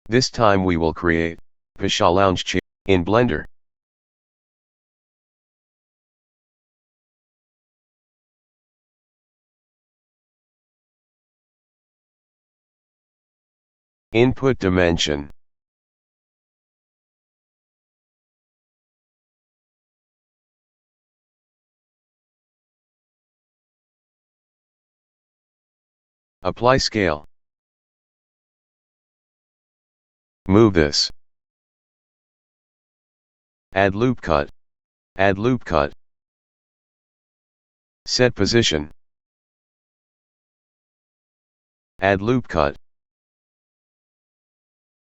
This time we will create Pasha lounge chair in Blender. Input dimension. Apply scale. Move this. Add loop cut. Add loop cut. Set position. Add loop cut.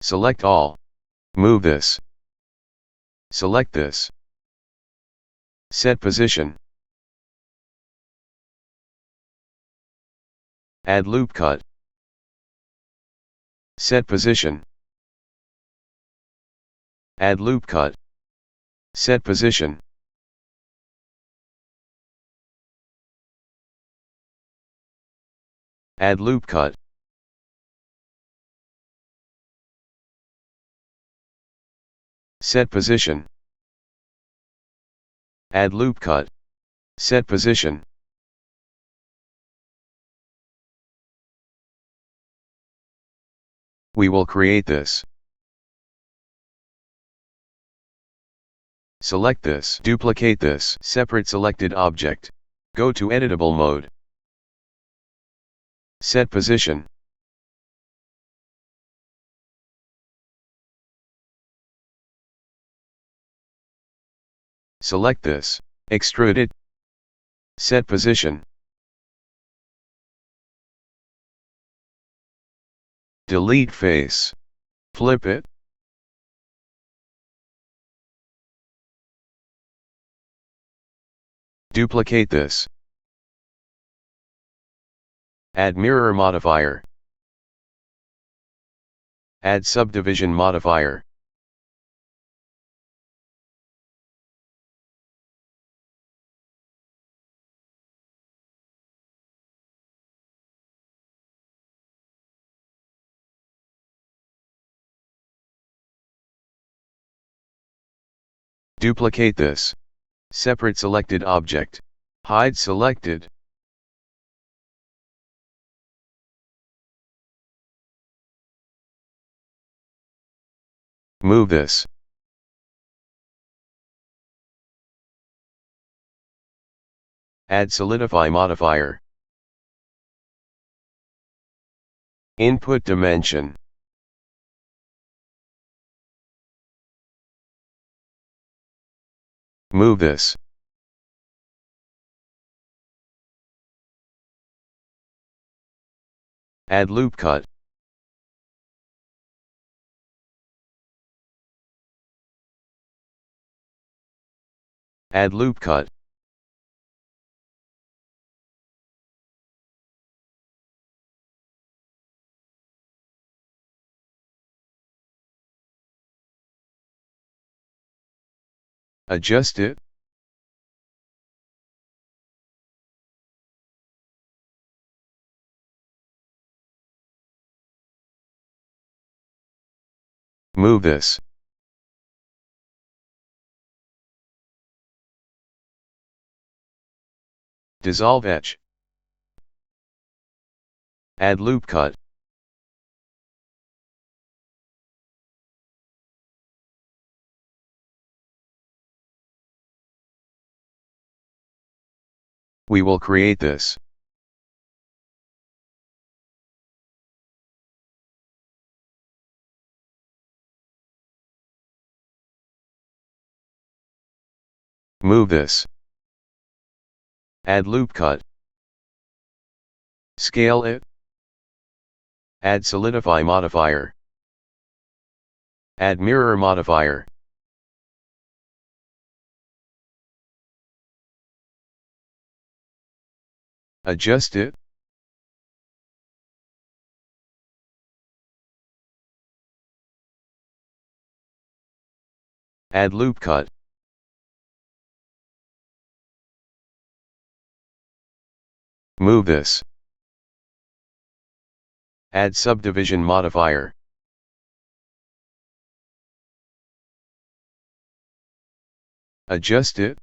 Select all. Move this. Select this. Set position. Add loop cut. Set position. Add loop cut. Set position. Add loop cut. Set position. Add loop cut. Set position. We will create this. Select this. Duplicate this. Separate selected object. Go to editable mode. Set position. Select this. Extrude it. Set position. Delete face. Flip it. Duplicate this. Add mirror modifier. Add subdivision modifier. Duplicate this. Separate selected object. Hide selected. Move this. Add solidify modifier. Input dimension. Move this. Add loop cut. Add loop cut. Adjust it. Move this. Dissolve etch. Add loop cut. We will create this. Move this. Add loop cut. Scale it. Add solidify modifier. Add mirror modifier. Adjust it. Add loop cut. Move this. Add subdivision modifier. Adjust it.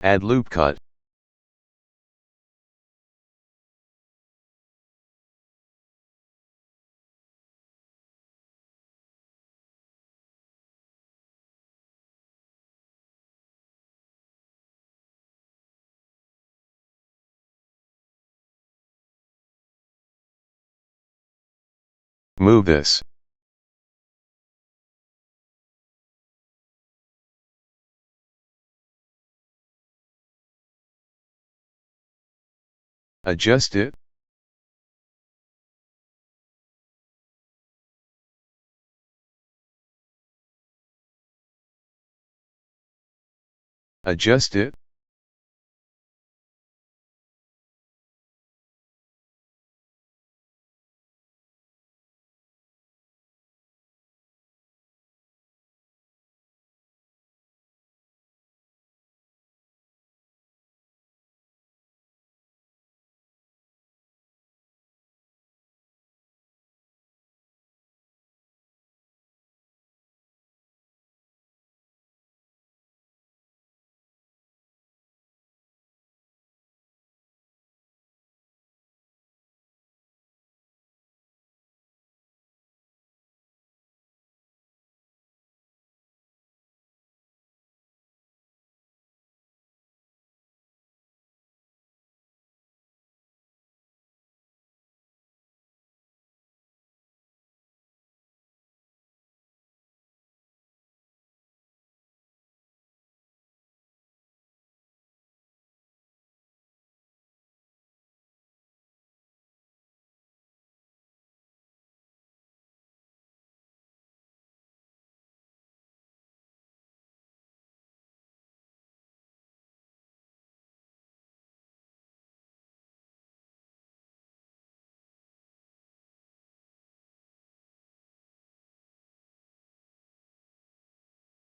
Add loop cut. Move this. Adjust it. Adjust it.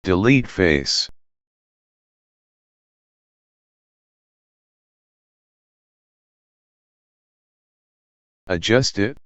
Delete face. Adjust it.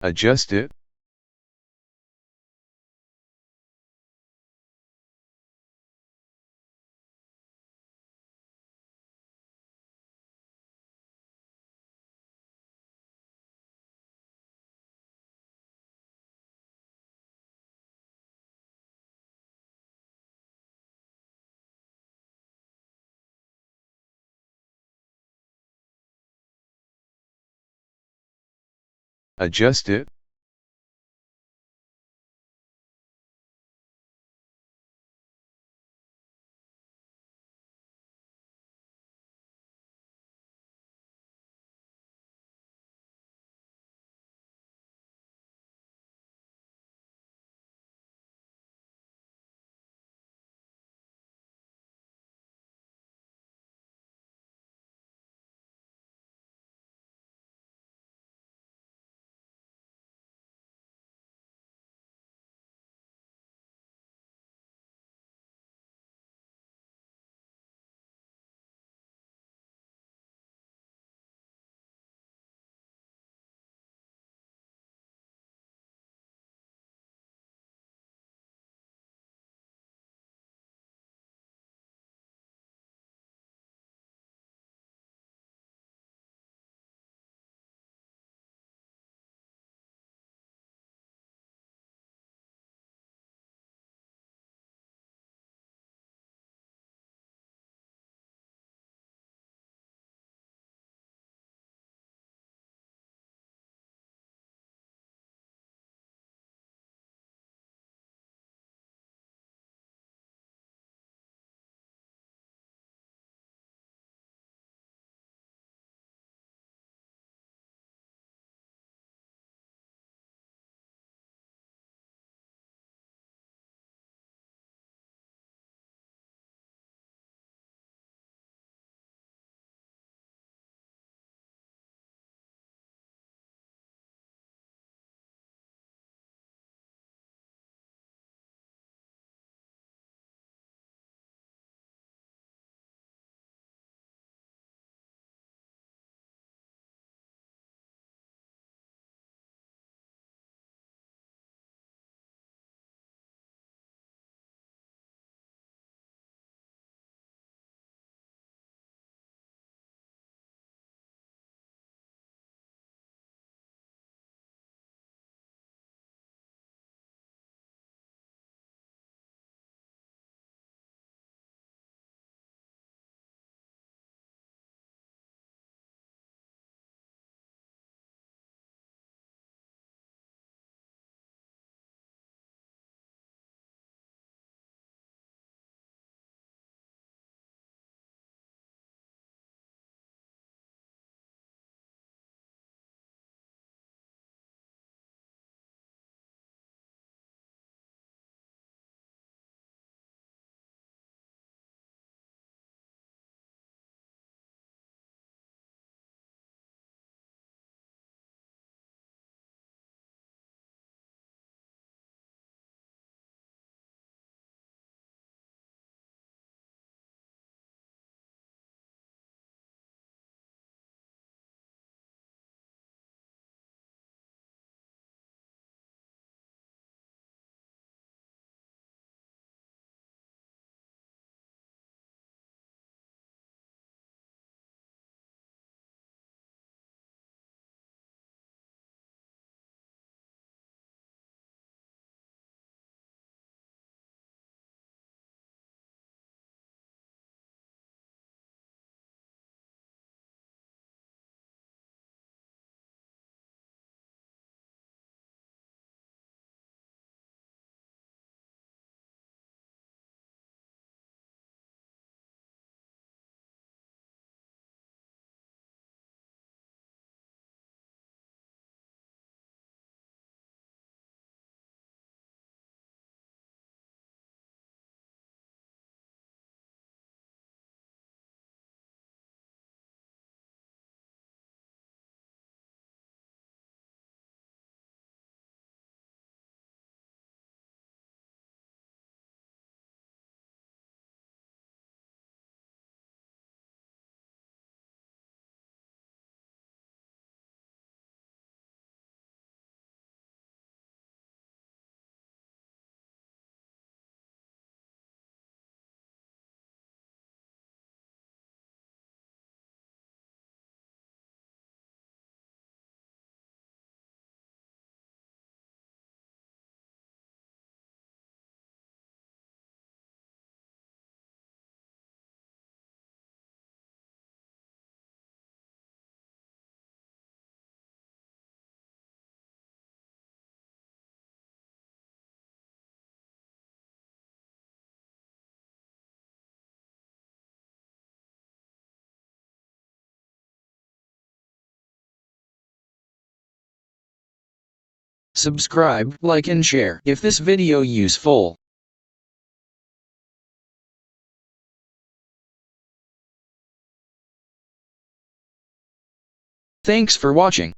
Adjust it. Adjust it. subscribe, like and share if this video useful. Thanks for watching.